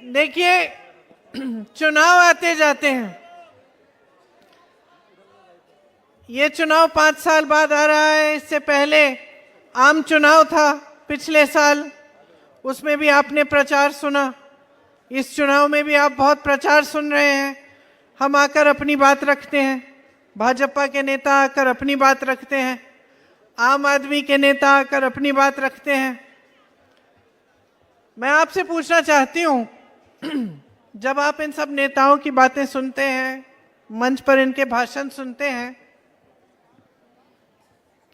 देखिए, चुनाव आते जाते हैं। ये चुनाव 5 साल बाद आ रहा है। इससे पहले आम चुनाव था पिछले साल, उसमें भी आपने प्रचार सुना। इस चुनाव में भी आप बहुत प्रचार सुन रहे हैं। हम आकर अपनी बात रखते हैं, भाजपा के नेता आकर अपनी बात रखते हैं, आम आदमी के नेता आकर अपनी बात रखते हैं। मैं आपसे पूछना चाहती हूँ, जब आप इन सब नेताओं की बातें सुनते हैं, मंच पर इनके भाषण सुनते हैं,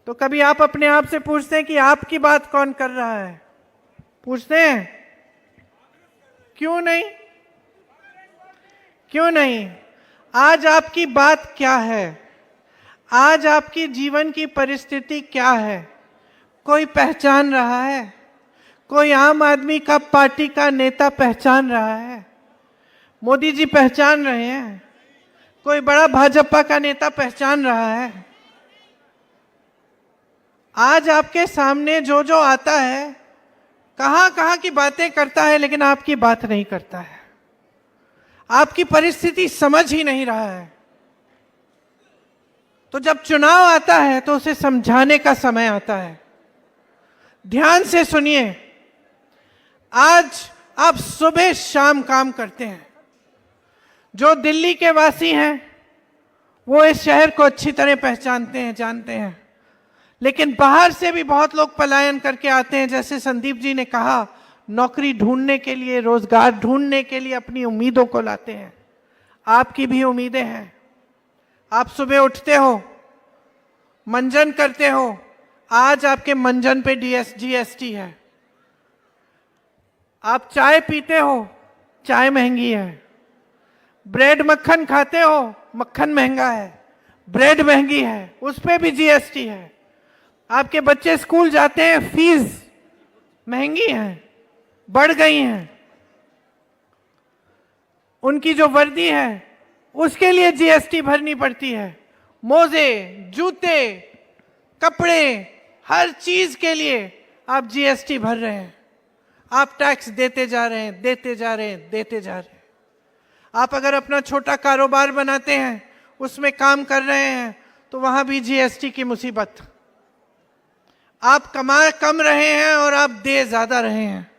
तो कभी आप अपने आप से पूछते हैं कि आपकी बात कौन कर रहा है? पूछते हैं? क्यों नहीं? क्यों नहीं? आज आपकी बात क्या है? आज आपकी जीवन की परिस्थिति क्या है? कोई पहचान रहा है? कोई आम आदमी का पार्टी का नेता पहचान रहा है? मोदी जी पहचान रहे हैं? कोई बड़ा भाजपा का नेता पहचान रहा है? आज आपके सामने जो जो आता है, कहां कहां की बातें करता है, लेकिन आपकी बात नहीं करता है। आपकी परिस्थिति समझ ही नहीं रहा है। तो जब चुनाव आता है तो उसे समझाने का समय आता है। ध्यान से सुनिए, आज आप सुबह शाम काम करते हैं। जो दिल्ली के वासी हैं वो इस शहर को अच्छी तरह पहचानते हैं, जानते हैं। लेकिन बाहर से भी बहुत लोग पलायन करके आते हैं। जैसे संदीप जी ने कहा, नौकरी ढूंढने के लिए, रोजगार ढूंढने के लिए अपनी उम्मीदों को लाते हैं। आपकी भी उम्मीदें हैं। आप सुबह उठते हो, मंजन करते हो। आज आपके मंजन पे जीएसटी है। आप चाय पीते हो, चाय महंगी है। ब्रेड मक्खन खाते हो, मक्खन महंगा है। ब्रेड महंगी है, उस पे भी जीएसटी है। आपके बच्चे स्कूल जाते हैं, फीस महंगी है, बढ़ गई है। उनकी जो वर्दी है उसके लिए जीएसटी भरनी पड़ती है। मोजे, जूते, कपड़े, हर चीज के लिए आप जीएसटी भर रहे हैं। आप टैक्स देते जा रहे हैं, देते जा रहे हैं, देते जा रहे हैं। आप अगर अपना छोटा कारोबार बनाते हैं, उसमें काम कर रहे हैं, तो वहां भी जीएसटी की मुसीबत। आप कमा कम रहे हैं और आप दे ज्यादा रहे हैं।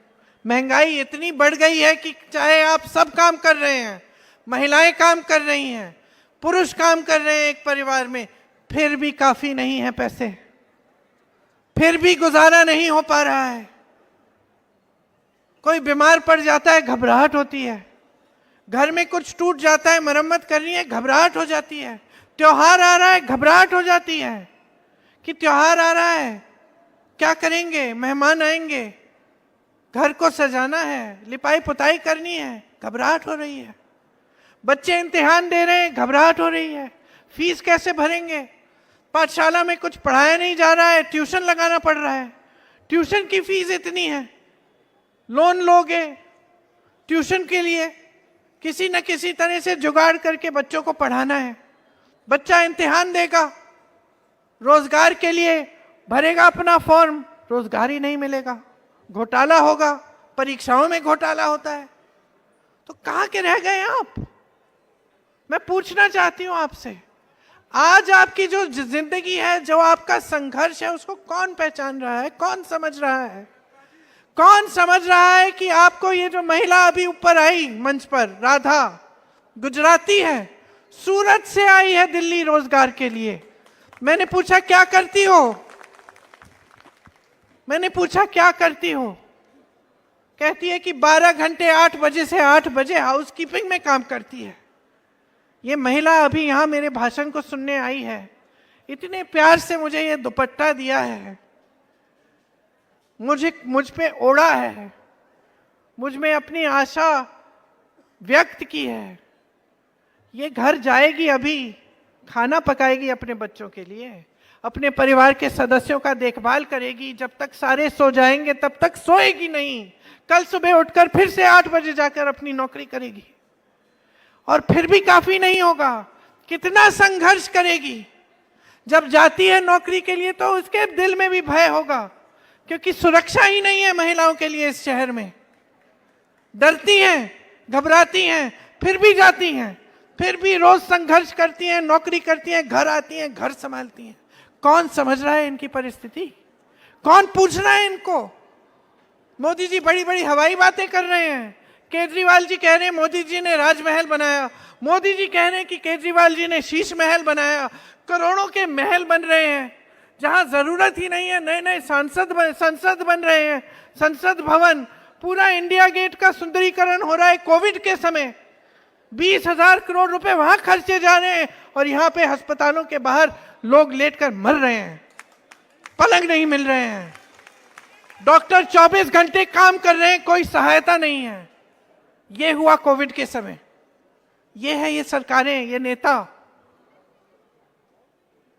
महंगाई इतनी बढ़ गई है कि चाहे आप सब काम कर रहे हैं, महिलाएं काम कर रही हैं, पुरुष काम कर रहे हैं एक परिवार में, फिर भी काफी नहीं है पैसे, फिर भी गुजारा नहीं हो पा रहा है। कोई बीमार पड़ जाता है, घबराहट होती है। घर में कुछ टूट जाता है, मरम्मत करनी है, घबराहट हो जाती है। त्योहार आ रहा है, घबराहट हो जाती है कि त्योहार आ रहा है, क्या करेंगे, मेहमान आएंगे, घर को सजाना है, लिपाई पुताई करनी है, घबराहट हो रही है। बच्चे इम्तिहान दे रहे हैं, घबराहट हो रही है। फीस कैसे भरेंगे? पाठशाला में कुछ पढ़ाया नहीं जा रहा है, ट्यूशन लगाना पड़ रहा है। ट्यूशन की फीस इतनी है, लोन लोगे ट्यूशन के लिए, किसी न किसी तरह से जुगाड़ करके बच्चों को पढ़ाना है। बच्चा इम्तिहान देगा, रोजगार के लिए भरेगा अपना फॉर्म, रोजगार ही नहीं मिलेगा, घोटाला होगा, परीक्षाओं में घोटाला होता है। तो कहां के रह गए आप? मैं पूछना चाहती हूं आपसे, आज आपकी जो जिंदगी है, जो आपका संघर्ष है, उसको कौन पहचान रहा है? कौन समझ रहा है? कौन समझ रहा है कि आपको ये जो महिला अभी ऊपर आई मंच पर, राधा, गुजराती है, सूरत से आई है दिल्ली रोजगार के लिए। मैंने पूछा क्या करती हो? मैंने पूछा क्या करती हो? कहती है कि 12 घंटे 8 बजे से 8 बजे हाउसकीपिंग में काम करती है। ये महिला अभी यहाँ मेरे भाषण को सुनने आई है। इतने प्यार से मुझे ये दुपट्टा दिया है, मुझ पे ओढ़ा है, मुझ में अपनी आशा व्यक्त की है। ये घर जाएगी, अभी खाना पकाएगी अपने बच्चों के लिए, अपने परिवार के सदस्यों का देखभाल करेगी। जब तक सारे सो जाएंगे तब तक सोएगी नहीं। कल सुबह उठकर फिर से 8 बजे जाकर अपनी नौकरी करेगी, और फिर भी काफी नहीं होगा। कितना संघर्ष करेगी। जब जाती है नौकरी के लिए तो उसके दिल में भी भय होगा, क्योंकि सुरक्षा ही नहीं है महिलाओं के लिए इस शहर में। डरती हैं घबराती हैं, फिर भी जाती हैं, फिर भी रोज संघर्ष करती हैं, नौकरी करती हैं, घर आती हैं, घर संभालती हैं। कौन समझ रहा है इनकी परिस्थिति? कौन पूछ रहा है इनको? मोदी जी बड़ी बड़ी हवाई बातें कर रहे हैं। केजरीवाल जी कह रहे हैं मोदी जी ने राजमहल बनाया, मोदी जी कह रहे हैं कि केजरीवाल जी ने शीश महल बनाया। करोड़ों के महल बन रहे हैं, जहां जरूरत ही नहीं है नए नए संसद बन रहे हैं, संसद भवन, पूरा इंडिया गेट का सुंदरीकरण हो रहा है। कोविड के समय 20,000 करोड़ रुपए वहां खर्चे जा रहे हैं, और यहाँ पे अस्पतालों के बाहर लोग लेटकर मर रहे हैं, पलंग नहीं मिल रहे हैं, डॉक्टर 24 घंटे काम कर रहे हैं, कोई सहायता नहीं है। ये हुआ कोविड के समय। ये है ये सरकारें, ये नेता।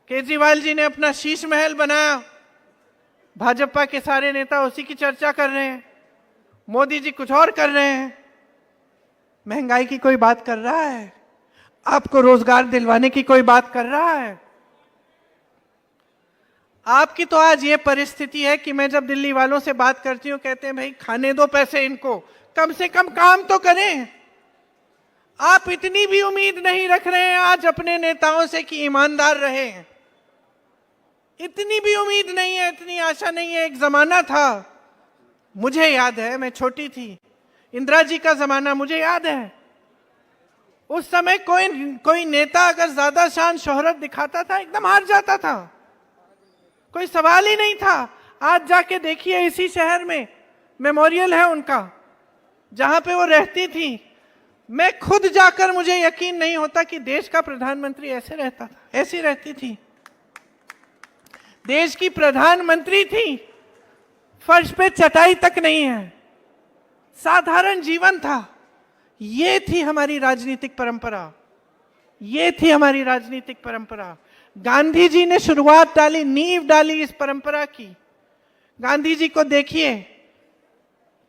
केजरीवाल जी ने अपना शीश महल बनाया, भाजपा के सारे नेता उसी की चर्चा कर रहे हैं। मोदी जी कुछ और कर रहे हैं। महंगाई की कोई बात कर रहा है? आपको रोजगार दिलवाने की कोई बात कर रहा है? आपकी तो आज ये परिस्थिति है कि मैं जब दिल्ली वालों से बात करती हूं, कहते हैं भाई खाने दो पैसे इनको, कम से कम काम तो करें। आप इतनी भी उम्मीद नहीं रख रहे हैं आज अपने नेताओं से कि ईमानदार रहें। इतनी भी उम्मीद नहीं है, इतनी आशा नहीं है। एक जमाना था, मुझे याद है, मैं छोटी थी, इंदिरा जी का जमाना मुझे याद है। उस समय कोई नेता अगर ज्यादा शान शोहरत दिखाता था, एकदम हार जाता था, कोई सवाल ही नहीं था। आज जाके देखिए, इसी शहर में मेमोरियल है उनका, जहां पे वो रहती थी। मैं खुद जाकर, मुझे यकीन नहीं होता कि देश का प्रधानमंत्री ऐसे रहता था, ऐसी रहती थी। देश की प्रधानमंत्री थी, फर्श पे चटाई तक नहीं है, साधारण जीवन था। ये थी हमारी राजनीतिक परंपरा, ये थी हमारी राजनीतिक परंपरा। गांधी जी ने शुरुआत डाली, नींव डाली इस परंपरा की। गांधी जी को देखिए,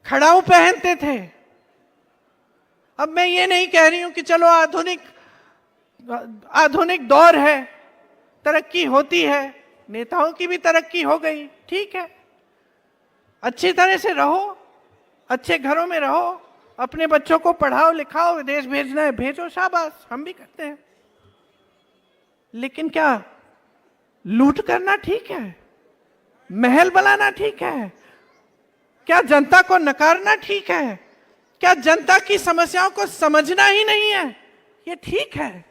खड़ाऊ पहनते थे। अब मैं ये नहीं कह रही हूं कि चलो आधुनिक दौर है, तरक्की होती है, नेताओं की भी तरक्की हो गई, ठीक है, अच्छी तरह से रहो, अच्छे घरों में रहो, अपने बच्चों को पढ़ाओ लिखाओ, विदेश भेजना है भेजो, शाबाश, हम भी करते हैं। लेकिन क्या लूट करना ठीक है? महल बनाना ठीक है? क्या जनता को नकारना ठीक है? क्या जनता की समस्याओं को समझना ही नहीं है? ये ठीक है?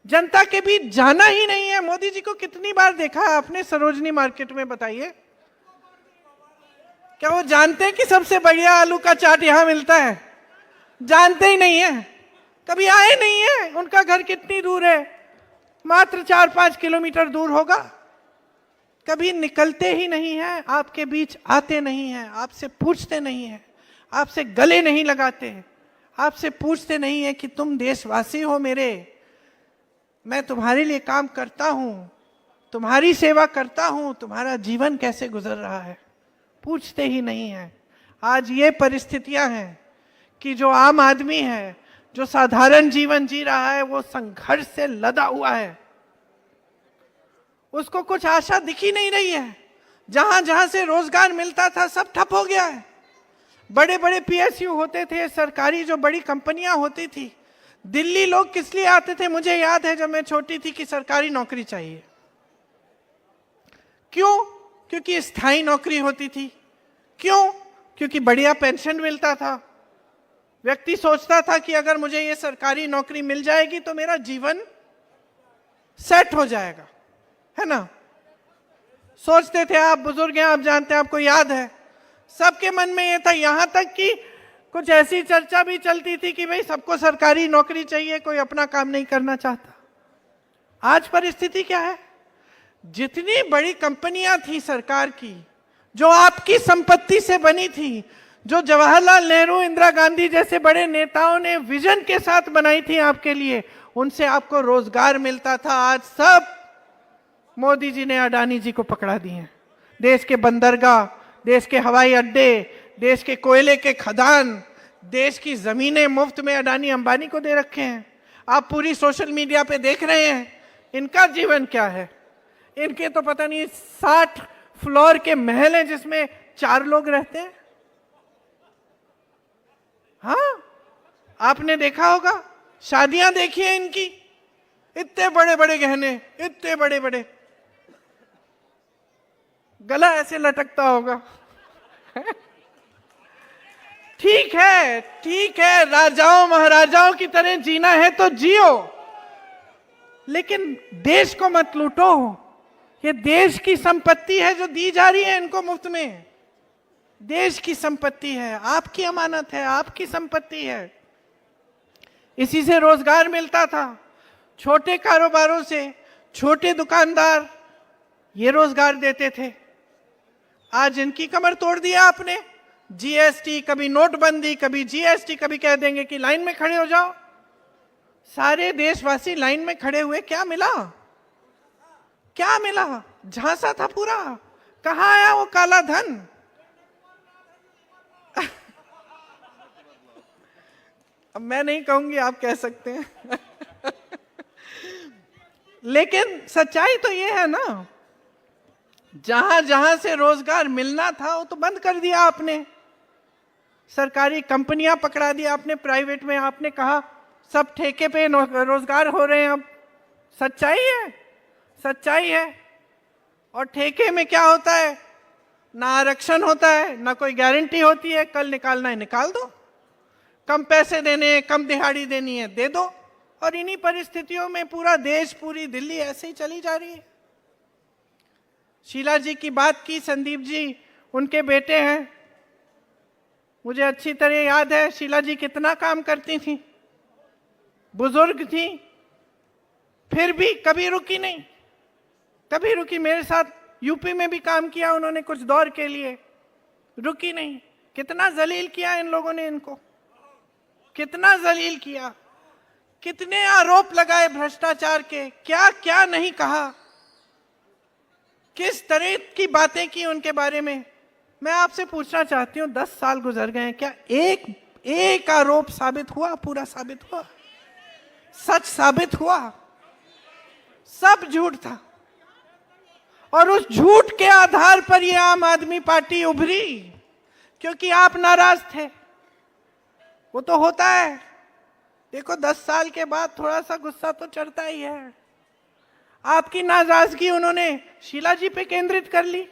जनता के बीच जाना ही नहीं है? मोदी जी को कितनी बार देखा है आपने सरोजनी मार्केट में, बताइए? क्या वो जानते हैं कि सबसे बढ़िया आलू का चाट यहां मिलता है? जानते ही नहीं है, कभी आए नहीं है। उनका घर कितनी दूर है? मात्र 4-5 किलोमीटर दूर होगा। कभी निकलते ही नहीं है, आपके बीच आते नहीं हैं, आपसे पूछते नहीं हैं, आपसे गले नहीं लगाते, आपसे पूछते नहीं है कि तुम देशवासी हो मेरे, मैं तुम्हारे लिए काम करता हूं, तुम्हारी सेवा करता हूं, तुम्हारा जीवन कैसे गुजर रहा है, पूछते ही नहीं है। आज ये परिस्थितियां हैं कि जो आम आदमी है, जो साधारण जीवन जी रहा है, वो संघर्ष से लदा हुआ है, उसको कुछ आशा दिख ही नहीं रही है। जहां जहां से रोजगार मिलता था सब ठप हो गया है। बड़े बड़े पीएसयू होते थे, सरकारी जो बड़ी कंपनियां होती थी, दिल्ली लोग किस लिए आते थे? मुझे याद है जब मैं छोटी थी कि सरकारी नौकरी चाहिए। क्यों? क्योंकि स्थायी नौकरी होती थी। क्यों? क्योंकि बढ़िया पेंशन मिलता था। व्यक्ति सोचता था कि अगर मुझे ये सरकारी नौकरी मिल जाएगी तो मेरा जीवन सेट हो जाएगा, है ना? सोचते थे। आप बुजुर्ग हैं, आप जानते हैं, आपको याद है, सबके मन में ये था। यहां तक कि कुछ ऐसी चर्चा भी चलती थी कि भाई सबको सरकारी नौकरी चाहिए, कोई अपना काम नहीं करना चाहता। आज परिस्थिति क्या है? जितनी बड़ी कंपनियां थी सरकार की, जो आपकी संपत्ति से बनी थी, जो जवाहरलाल नेहरू, इंदिरा गांधी जैसे बड़े नेताओं ने विजन के साथ बनाई थी आपके लिए, उनसे आपको रोजगार मिलता था, आज सब मोदी जी ने अडानी जी को पकड़ा दिए हैं। देश के बंदरगाह, देश के हवाई अड्डे, देश के कोयले के खदान, देश की जमीनें मुफ्त में अडानी अंबानी को दे रखे हैं। आप पूरी सोशल मीडिया पे देख रहे हैं इनका जीवन क्या है। इनके तो पता नहीं 60 फ्लोर के महल हैं जिसमें 4 लोग रहते हैं। हाँ, आपने देखा होगा, शादियां देखिए इनकी, इतने बड़े बड़े गहने, इतने बड़े बड़े, गला ऐसे लटकता होगा। ठीक है, ठीक है, राजाओं महाराजाओं की तरह जीना है तो जियो, लेकिन देश को मत लूटो। ये देश की संपत्ति है जो दी जा रही है इनको मुफ्त में। देश की संपत्ति है, आपकी अमानत है, आपकी संपत्ति है। इसी से रोजगार मिलता था। छोटे कारोबारों से छोटे दुकानदार ये रोजगार देते थे। आज इनकी कमर तोड़ दिया आपने। जीएसटी, कभी नोटबंदी, कभी जीएसटी, कभी कह देंगे कि लाइन में खड़े हो जाओ। सारे देशवासी लाइन में खड़े हुए, क्या मिला? क्या मिला? झांसा था पूरा। कहां आया वो काला धन? अब मैं नहीं कहूंगी, आप कह सकते हैं। लेकिन सच्चाई तो ये है ना, जहां जहां से रोजगार मिलना था वो तो बंद कर दिया आपने। सरकारी कंपनियां पकड़ा दी आपने, प्राइवेट में आपने कहा सब ठेके पे रोजगार हो रहे हैं। अब सच्चाई है, सच्चाई है। और ठेके में क्या होता है? ना आरक्षण होता है, ना कोई गारंटी होती है, कल निकालना है निकाल दो, कम पैसे देने हैं, कम दिहाड़ी देनी है दे दो। और इन्हीं परिस्थितियों में पूरा देश, पूरी दिल्ली ऐसे ही चली जा रही है। शीला जी की बात की, संदीप जी उनके बेटे हैं। मुझे अच्छी तरह याद है शीला जी कितना काम करती थी, बुजुर्ग थी, फिर भी कभी रुकी नहीं, कभी रुकी। मेरे साथ यूपी में भी काम किया उन्होंने कुछ दौर के लिए, रुकी नहीं। कितना जलील किया इन लोगों ने इनको, कितना जलील किया, कितने आरोप लगाए भ्रष्टाचार के, क्या क्या नहीं कहा, किस तरह की बातें की उनके बारे में। मैं आपसे पूछना चाहती हूं, 10 साल गुजर गए, क्या एक आरोप साबित हुआ? पूरा साबित हुआ? सच साबित हुआ? सब झूठ था। और उस झूठ के आधार पर ये आम आदमी पार्टी उभरी, क्योंकि आप नाराज थे। वो तो होता है, देखो 10 साल के बाद थोड़ा सा गुस्सा तो चढ़ता ही है। आपकी नाराजगी उन्होंने शीला जी पे केंद्रित कर ली।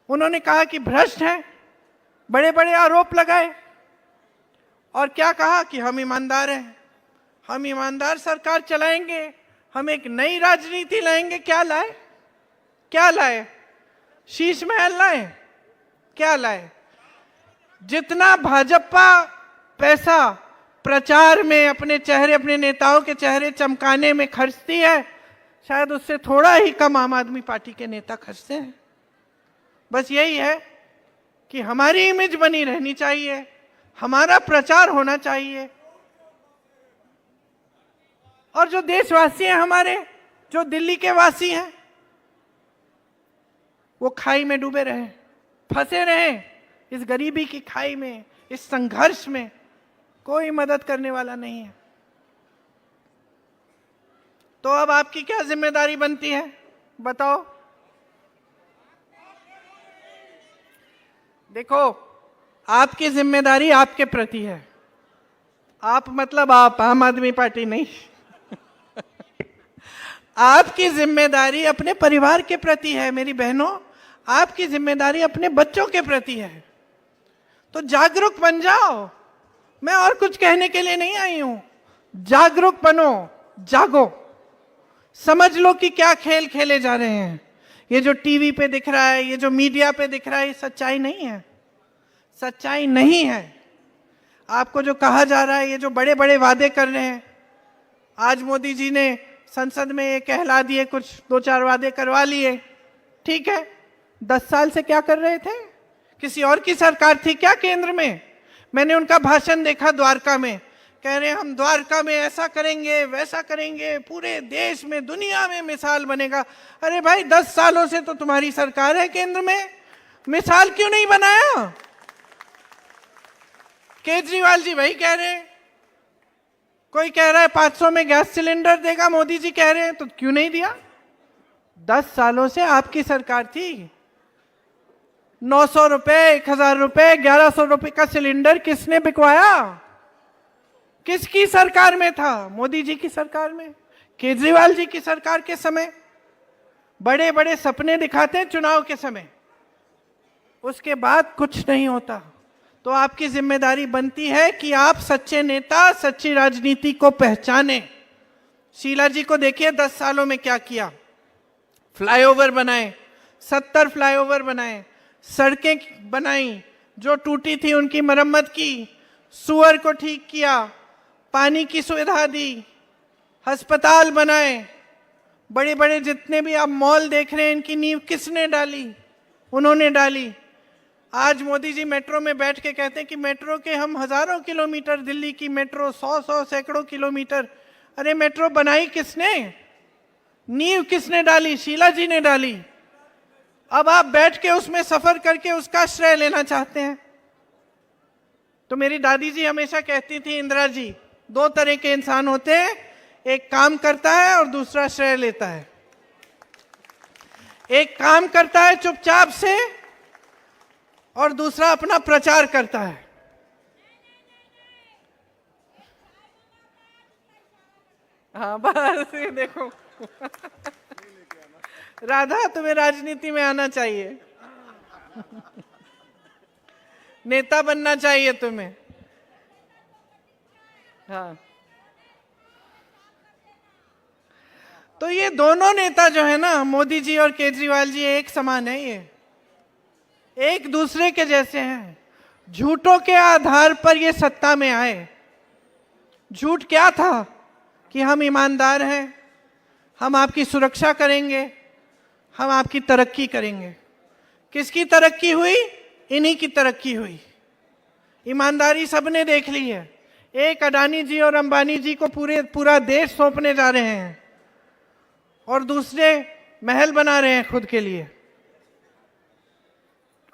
उन्होंने कहा कि भ्रष्ट हैं, बड़े बड़े आरोप लगाए, और क्या कहा कि हम ईमानदार हैं, हम ईमानदार सरकार चलाएंगे, हम एक नई राजनीति लाएंगे। क्या लाए? क्या लाए? शीश महल लाए? क्या लाए? जितना भाजपा पैसा प्रचार में अपने चेहरे, अपने नेताओं के चेहरे चमकाने में खर्चती है, शायद उससे थोड़ा ही कम आम आदमी पार्टी के नेता खर्चते हैं। बस यही है कि हमारी इमेज बनी रहनी चाहिए, हमारा प्रचार होना चाहिए। और जो देशवासी हैं हमारे, जो दिल्ली के वासी हैं, वो खाई में डूबे रहे, फंसे रहे इस गरीबी की खाई में, इस संघर्ष में। कोई मदद करने वाला नहीं है। तो अब आपकी क्या जिम्मेदारी बनती है, बताओ? देखो, आपकी जिम्मेदारी आपके प्रति है। आप मतलब आप, आम आदमी पार्टी नहीं। आपकी जिम्मेदारी अपने परिवार के प्रति है मेरी बहनों, आपकी जिम्मेदारी अपने बच्चों के प्रति है। तो जागरूक बन जाओ। मैं और कुछ कहने के लिए नहीं आई हूं। जागरूक बनो, जागो, समझ लो कि क्या खेल खेले जा रहे हैं। ये जो टीवी पे दिख रहा है, ये जो मीडिया पे दिख रहा है, ये सच्चाई नहीं है, सच्चाई नहीं है। आपको जो कहा जा रहा है, ये जो बड़े बड़े वादे कर रहे हैं, आज मोदी जी ने संसद में ये कहला दिए, कुछ 2-4 वादे करवा लिए, ठीक है। 10 साल से क्या कर रहे थे? किसी और की सरकार थी क्या केंद्र में? मैंने उनका भाषण देखा द्वारका में, कह रहे हम द्वारका में ऐसा करेंगे, वैसा करेंगे, पूरे देश में, दुनिया में मिसाल बनेगा। अरे भाई, 10 सालों से तो तुम्हारी सरकार है केंद्र में, मिसाल क्यों नहीं बनाया? केजरीवाल जी वही कह रहे हैं। कोई कह रहा है 500 में गैस सिलेंडर देगा, मोदी जी कह रहे हैं, तो क्यों नहीं दिया? 10 सालों से आपकी सरकार थी। 900 रुपए, 1000 रुपए, 1100 रुपए का सिलेंडर किसने बिकवाया? किसकी सरकार में था? मोदी जी की सरकार में, केजरीवाल जी की सरकार के समय। बड़े बड़े सपने दिखाते हैं चुनाव के समय, उसके बाद कुछ नहीं होता। तो आपकी जिम्मेदारी बनती है कि आप सच्चे नेता, सच्ची राजनीति को पहचाने। शीला जी को देखिए 10 सालों में क्या किया। फ्लाईओवर बनाए, 70 फ्लाईओवर बनाए, सड़कें बनाई, जो टूटी थी उनकी मरम्मत की, सुअर को ठीक किया, पानी की सुविधा दी, अस्पताल बनाए। बड़े बड़े जितने भी आप मॉल देख रहे हैं, इनकी नींव किसने डाली? उन्होंने डाली। आज मोदी जी मेट्रो में बैठ के कहते हैं कि मेट्रो के हम हजारों किलोमीटर, दिल्ली की मेट्रो 100 सैकड़ों किलोमीटर। अरे मेट्रो बनाई किसने? नींव किसने डाली? शीला जी ने डाली। अब आप बैठ के उसमें सफर करके उसका श्रेय लेना चाहते हैं। तो मेरी दादी जी हमेशा कहती थी, इंदिरा जी, 2 तरह के इंसान होते हैं, एक काम करता है और दूसरा श्रेय लेता है। एक काम करता है चुपचाप से और दूसरा अपना प्रचार करता है। हाँ बस ये देखो राधा, तुम्हें राजनीति में आना चाहिए, नेता बनना चाहिए तुम्हें। हाँ, तो ये दोनों नेता जो है ना, मोदी जी और केजरीवाल जी, एक समान है। ये एक दूसरे के जैसे हैं। झूठों के आधार पर ये सत्ता में आए। झूठ क्या था? कि हम ईमानदार हैं, हम आपकी सुरक्षा करेंगे, हम आपकी तरक्की करेंगे। किसकी तरक्की हुई? इन्हीं की तरक्की हुई। ईमानदारी सबने देख ली है। एक अडानी जी और अंबानी जी को पूरा देश सौंपने जा रहे हैं और दूसरे महल बना रहे हैं खुद के लिए,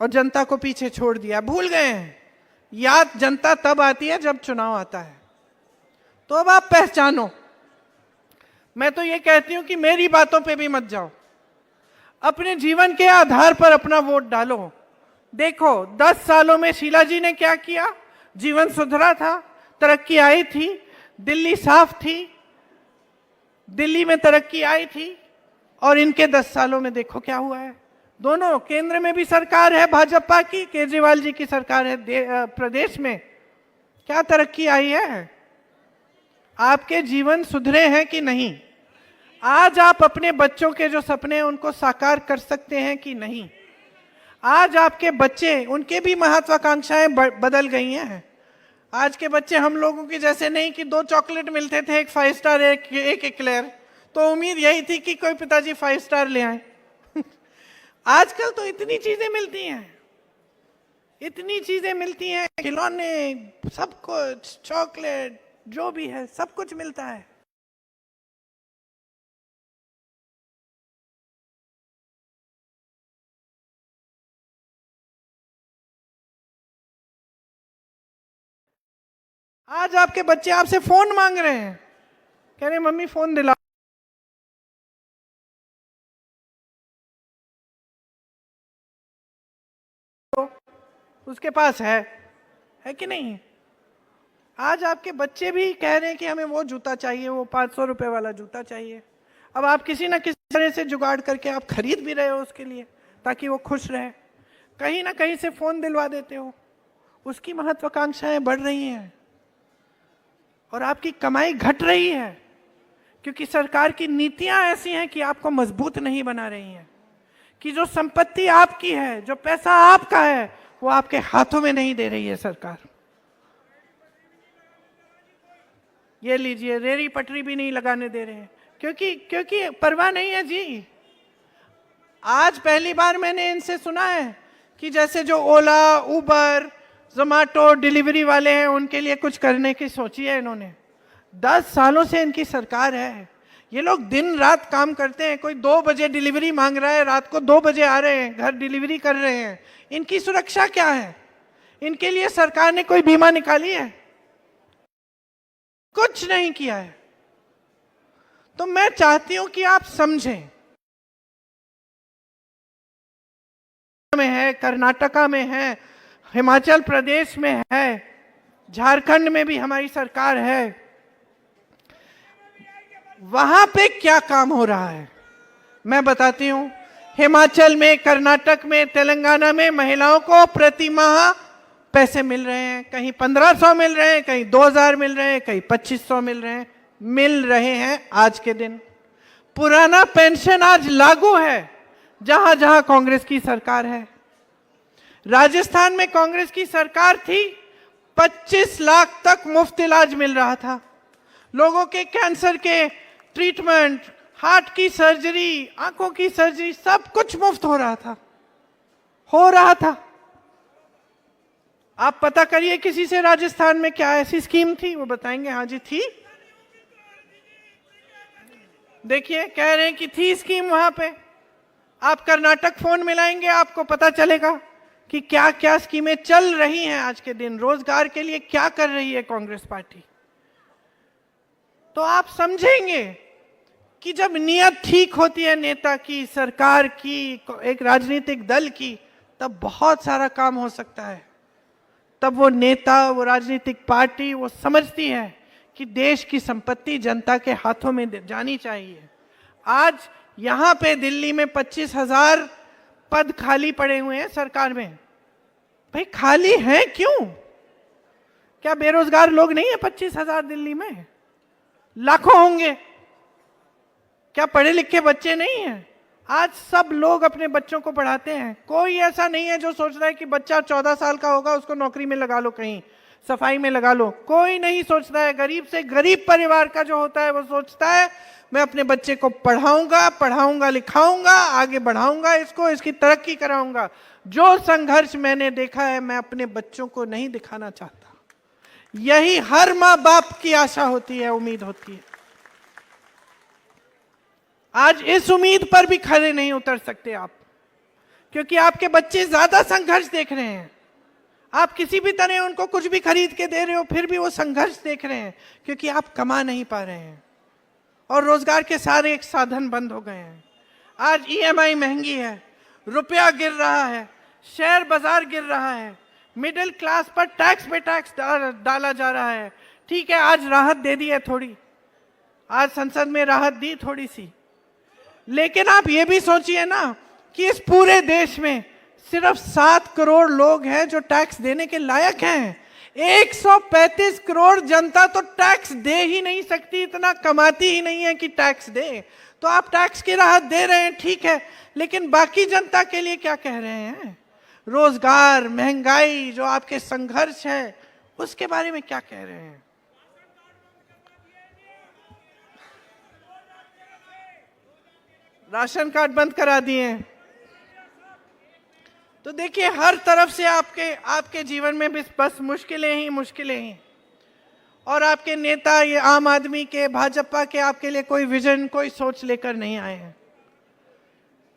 और जनता को पीछे छोड़ दिया, भूल गए हैं। याद जनता तब आती है जब चुनाव आता है। तो अब आप पहचानो। मैं तो ये कहती हूं कि मेरी बातों पे भी मत जाओ, अपने जीवन के आधार पर अपना वोट डालो। देखो 10 सालों में शीला जी ने क्या किया? जीवन सुधरा था, तरक्की आई थी, दिल्ली साफ थी, दिल्ली में तरक्की आई थी। और इनके 10 सालों में देखो क्या हुआ है। दोनों, केंद्र में भी सरकार है भाजपा की, केजरीवाल जी की सरकार है प्रदेश में। क्या तरक्की आई है? आपके जीवन सुधरे हैं कि नहीं? आज आप अपने बच्चों के जो सपने हैं उनको साकार कर सकते हैं कि नहीं? आज आपके बच्चे, उनके भी महत्वाकांक्षाएं बदल गई हैं। आज के बच्चे हम लोगों की जैसे नहीं कि 2 चॉकलेट मिलते थे, एक 5 स्टार, एक एक्लेयर, तो उम्मीद यही थी कि कोई पिताजी 5 स्टार ले आए। आजकल तो इतनी चीजें मिलती हैं, इतनी चीजें मिलती हैं, खिलौने, सब कुछ, चॉकलेट, जो भी है सब कुछ मिलता है। आज आपके बच्चे आपसे फोन मांग रहे हैं, कह रहे मम्मी फोन दिला। तो उसके पास है कि नहीं? आज आपके बच्चे भी कह रहे हैं कि हमें वो जूता चाहिए, वो 500 रुपए वाला जूता चाहिए। अब आप किसी ना किसी तरह से जुगाड़ करके आप खरीद भी रहे हो उसके लिए, ताकि वो खुश रहे। कहीं ना कहीं से फोन दिलवा देते हो, उसकी महत्वाकांक्षाएं बढ़ रही हैं और आपकी कमाई घट रही है, क्योंकि सरकार की नीतियां ऐसी हैं कि आपको मजबूत नहीं बना रही हैं, कि जो संपत्ति आपकी है, जो पैसा आपका है, वो आपके हाथों में नहीं दे रही है सरकार। ये लीजिए, रेहड़ी पटरी भी नहीं लगाने दे रहे हैं, क्योंकि परवाह नहीं है जी। आज पहली बार मैंने इनसे सुना है कि जैसे जो ओला, उबर, जोमैटो डिलीवरी वाले हैं, उनके लिए कुछ करने की सोची है इन्होंने। 10 सालों से इनकी सरकार है, ये लोग दिन रात काम करते हैं। कोई 2 बजे डिलीवरी मांग रहा है, रात को 2 बजे आ रहे हैं, घर डिलीवरी कर रहे हैं। इनकी सुरक्षा क्या है? इनके लिए सरकार ने कोई बीमा निकाली है? कुछ नहीं किया है। तो मैं चाहती हूं कि आप समझें, में है, कर्नाटका में है, हिमाचल प्रदेश में है, झारखंड में भी हमारी सरकार है, वहां पे क्या काम हो रहा है मैं बताती हूं। हिमाचल में, कर्नाटक में, तेलंगाना में महिलाओं को प्रति माह पैसे मिल रहे हैं। कहीं 1500 मिल रहे हैं, कहीं 2000 मिल रहे हैं, कहीं 2500 मिल रहे हैं आज के दिन। पुराना पेंशन आज लागू है जहां जहां कांग्रेस की सरकार है। राजस्थान में कांग्रेस की सरकार थी, 25 लाख तक मुफ्त इलाज मिल रहा था। लोगों के कैंसर के ट्रीटमेंट, हार्ट की सर्जरी, आंखों की सर्जरी, सब कुछ मुफ्त हो रहा था। आप पता करिए किसी से राजस्थान में क्या ऐसी स्कीम थी, वो बताएंगे हाँ जी थी। देखिए कह रहे हैं कि थी स्कीम वहां पे। आप कर्नाटक फोन मिलाएंगे, आपको पता चलेगा कि क्या क्या स्कीमें चल रही हैं आज के दिन। रोजगार के लिए क्या कर रही है कांग्रेस पार्टी। तो आप समझेंगे कि जब नियत ठीक होती है नेता की, सरकार की, एक राजनीतिक दल की, तब बहुत सारा काम हो सकता है। तब वो नेता, वो राजनीतिक पार्टी वो समझती है कि देश की संपत्ति जनता के हाथों में जानी चाहिए। आज यहां पे दिल्ली में 25,000 पद खाली पड़े हुए हैं सरकार में। भाई खाली हैं क्यों? क्या बेरोजगार लोग नहीं है 25,000 दिल्ली में? लाखों होंगे। क्या पढ़े लिखे बच्चे नहीं हैं? आज सब लोग अपने बच्चों को पढ़ाते हैं। कोई ऐसा नहीं है जो सोच रहा है कि बच्चा 14 साल का होगा उसको नौकरी में लगा लो, कहीं सफाई में लगा लो। कोई नहीं सोचता है। गरीब से गरीब परिवार का जो होता है वो सोचता है मैं अपने बच्चे को पढ़ाऊंगा लिखाऊंगा, आगे बढ़ाऊंगा, इसकी तरक्की कराऊंगा। जो संघर्ष मैंने देखा है मैं अपने बच्चों को नहीं दिखाना चाहता। यही हर माँ बाप की आशा होती है, उम्मीद होती है। आज इस उम्मीद पर भी खड़े नहीं उतर सकते आप, क्योंकि आपके बच्चे ज्यादा संघर्ष देख रहे हैं। आप किसी भी तरह उनको कुछ भी खरीद के दे रहे हो, फिर भी वो संघर्ष देख रहे हैं, क्योंकि आप कमा नहीं पा रहे हैं और रोजगार के सारे एक साधन बंद हो गए हैं। आज ईएमआई महंगी है, रुपया गिर रहा है, शेयर बाजार गिर रहा है, मिडिल क्लास पर टैक्स पे टैक्स डाला जा रहा है। ठीक है, आज राहत दे दी है थोड़ी, आज संसद में राहत दी थोड़ी सी, लेकिन आप ये भी सोचिए ना कि इस पूरे देश में सिर्फ 7 करोड़ लोग हैं जो टैक्स देने के लायक हैं। 135 करोड़ जनता तो टैक्स दे ही नहीं सकती, इतना कमाती ही नहीं है कि टैक्स दे। तो आप टैक्स की राहत दे रहे हैं, ठीक है, लेकिन बाकी जनता के लिए क्या कह रहे हैं? रोजगार, महंगाई, जो आपके संघर्ष है उसके बारे में क्या कह रहे हैं? राशन कार्ड बंद करा दिए। तो देखिए हर तरफ से आपके जीवन में बस मुश्किलें ही। और आपके नेता, ये आम आदमी के, भाजपा के, आपके लिए कोई विजन, कोई सोच लेकर नहीं आए हैं।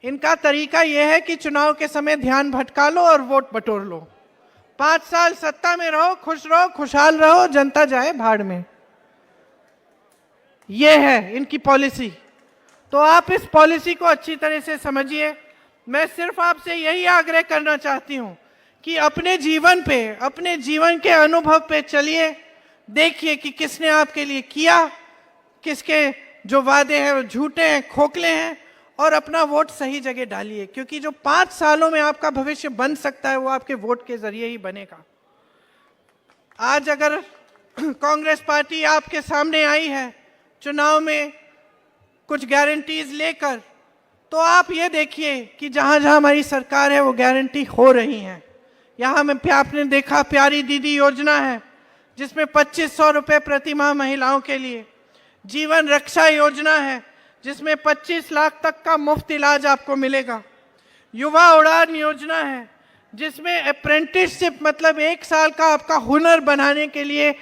इनका तरीका यह है कि चुनाव के समय ध्यान भटका लो और वोट बटोर लो। 5 साल सत्ता में रहो, खुशहाल रहो, जनता जाए भाड़ में। यह है इनकी पॉलिसी। तो आप इस पॉलिसी को अच्छी तरह से समझिए। मैं सिर्फ आपसे यही आग्रह करना चाहती हूं कि अपने जीवन पे, अपने जीवन के अनुभव पे चलिए, देखिए कि किसने आपके लिए किया, किसके जो वादे हैं वो झूठे हैं, खोखले हैं, और अपना वोट सही जगह डालिए, क्योंकि जो 5 सालों में आपका भविष्य बन सकता है वो आपके वोट के जरिए ही बनेगा। आज अगर कांग्रेस पार्टी आपके सामने आई है चुनाव में कुछ गारंटीज लेकर, तो आप ये देखिए कि जहां जहां हमारी सरकार है वो गारंटी हो रही हैं। यहाँ में आपने देखा प्यारी दीदी योजना है जिसमें 2500 रुपये प्रति माह महिलाओं के लिए, जीवन रक्षा योजना है जिसमें 25 लाख तक का मुफ्त इलाज आपको मिलेगा, युवा उड़ान योजना है जिसमें अप्रेंटिसशिप मतलब 1 साल का आपका हुनर बनाने के लिए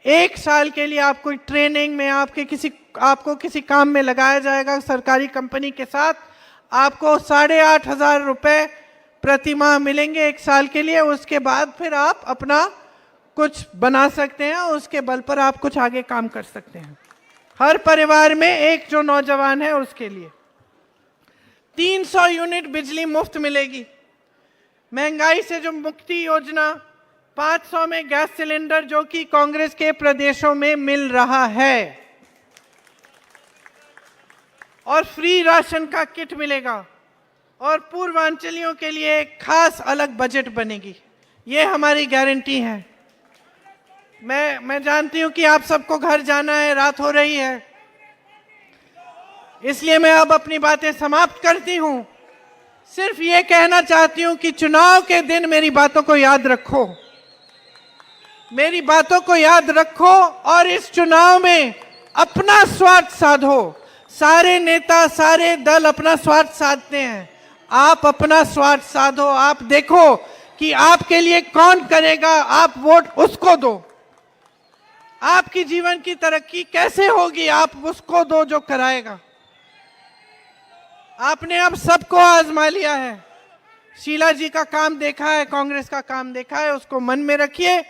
1 साल के लिए आपको ट्रेनिंग में आपको किसी काम में लगाया जाएगा सरकारी कंपनी के साथ। आपको 8,500 रुपये प्रति माह मिलेंगे 1 साल के लिए। उसके बाद फिर आप अपना कुछ बना सकते हैं, उसके बल पर आप कुछ आगे काम कर सकते हैं। हर परिवार में एक जो नौजवान है उसके लिए 300 यूनिट बिजली मुफ्त मिलेगी। महंगाई से जो मुक्ति योजना 500 में गैस सिलेंडर जो कि कांग्रेस के प्रदेशों में मिल रहा है, और फ्री राशन का किट मिलेगा, और पूर्वांचलियों के लिए एक खास अलग बजट बनेगी। ये हमारी गारंटी है। मैं जानती हूं कि आप सबको घर जाना है, रात हो रही है, इसलिए मैं अब अपनी बातें समाप्त करती हूं। सिर्फ ये कहना चाहती हूं कि चुनाव के दिन मेरी बातों को याद रखो, मेरी बातों को याद रखो, और इस चुनाव में अपना स्वार्थ साधो। सारे नेता, सारे दल अपना स्वार्थ साधते हैं, आप अपना स्वार्थ साधो। आप देखो कि आपके लिए कौन करेगा, आप वोट उसको दो। आपकी जीवन की तरक्की कैसे होगी, आप उसको दो जो कराएगा। आपने अब सबको आजमा लिया है। शीला जी का काम देखा है, कांग्रेस का काम देखा है, उसको मन में रखिए।